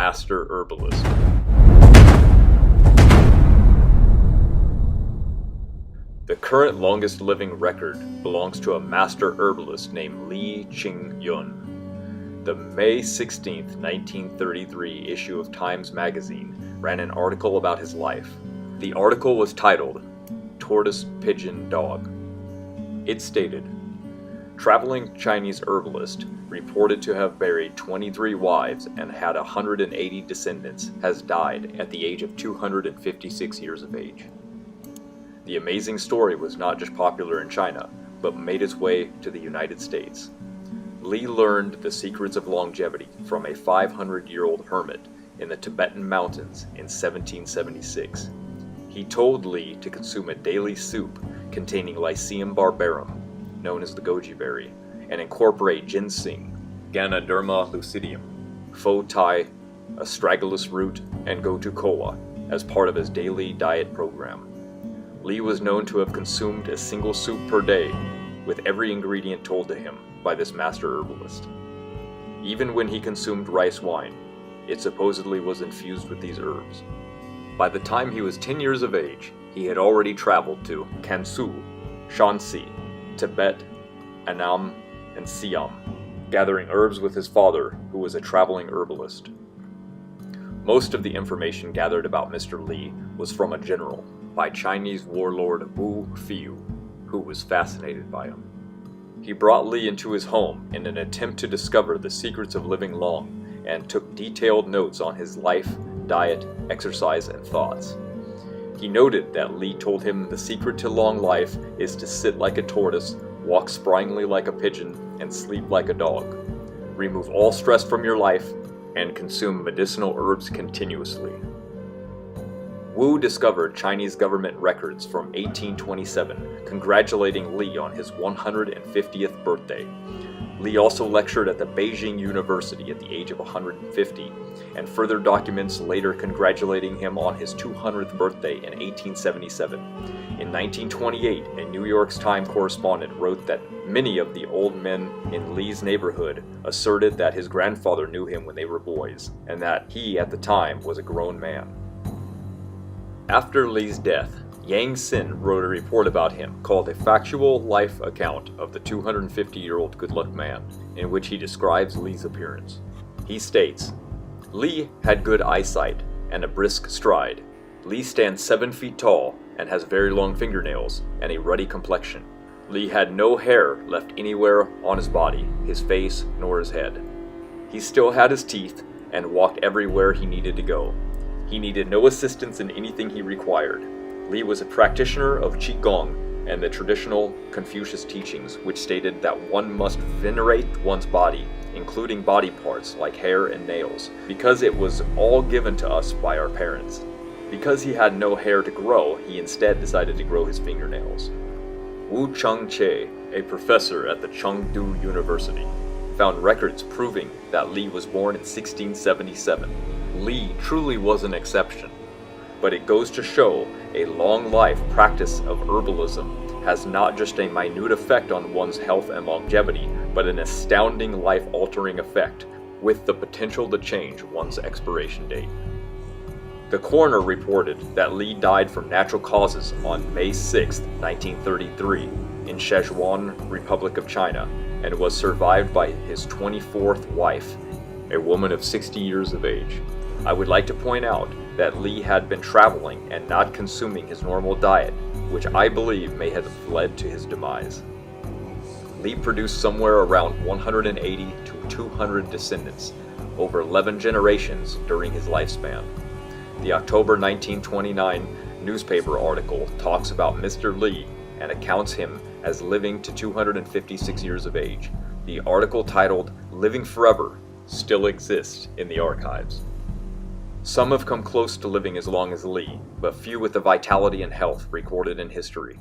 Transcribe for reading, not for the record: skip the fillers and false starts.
master herbalist. The current longest living record belongs to a master herbalist named Li Qingyun. The May 16, 1933 issue of Times magazine ran an article about his life. The article was titled, Tortoise, Pigeon, Dog. It stated, traveling Chinese herbalist, reported to have buried 23 wives and had 180 descendants, has died at the age of 256 years of age. The amazing story was not just popular in China, but made its way to the United States. Li learned the secrets of longevity from a 500-year-old hermit in the Tibetan mountains in 1776. He told Li to consume a daily soup containing Lycium barbarum, known as the goji berry, and incorporate ginseng, Ganoderma lucidium, fo tai, astragalus root, and gotu kola as part of his daily diet program. Li was known to have consumed a single soup per day, with every ingredient told to him by this master herbalist. Even when he consumed rice wine, it supposedly was infused with these herbs. By the time he was 10 years of age, he had already traveled to Kansu, Shanxi, Tibet, Annam, and Siam, gathering herbs with his father, who was a traveling herbalist. Most of the information gathered about Mr. Li was from a general, by Chinese warlord Wu Fiu, who was fascinated by him. He brought Li into his home in an attempt to discover the secrets of living long, and took detailed notes on his life, diet, exercise, and thoughts. He noted that Li told him the secret to long life is to sit like a tortoise, walk spryly like a pigeon, and sleep like a dog. Remove all stress from your life, and consume medicinal herbs continuously. Wu discovered Chinese government records from 1827 congratulating Li on his 150th birthday. Li also lectured at the Beijing University at the age of 150, and further documents later congratulating him on his 200th birthday in 1877. In 1928, a New York Times correspondent wrote that many of the old men in Li's neighborhood asserted that his grandfather knew him when they were boys, and that he at the time was a grown man. After Li's death, Yang Xin wrote a report about him called A Factual Life Account of the 250-year-old good-luck man, in which he describes Li's appearance. He states, Li had good eyesight and a brisk stride. Li stands 7 feet tall and has very long fingernails and a ruddy complexion. Li had no hair left anywhere on his body, his face, nor his head. He still had his teeth and walked everywhere he needed to go. He needed no assistance in anything he required. Li was a practitioner of Qigong and the traditional Confucius teachings, which stated that one must venerate one's body, including body parts like hair and nails, because it was all given to us by our parents. Because he had no hair to grow, he instead decided to grow his fingernails. Wu Changche, a professor at the Chengdu University, found records proving that Li was born in 1677. Li truly was an exception, but it goes to show a long life practice of herbalism has not just a minute effect on one's health and longevity, but an astounding life-altering effect with the potential to change one's expiration date. The coroner reported that Li died from natural causes on May 6, 1933 in Sichuan, Republic of China, and was survived by his 24th wife, a woman of 60 years of age. I would like to point out that Li had been traveling and not consuming his normal diet, which I believe may have led to his demise. Li produced somewhere around 180 to 200 descendants, over 11 generations during his lifespan. The October 1929 newspaper article talks about Mr. Li and accounts him as living to 256 years of age. The article titled Living Forever still exists in the archives. Some have come close to living as long as Li, but few with the vitality and health recorded in history.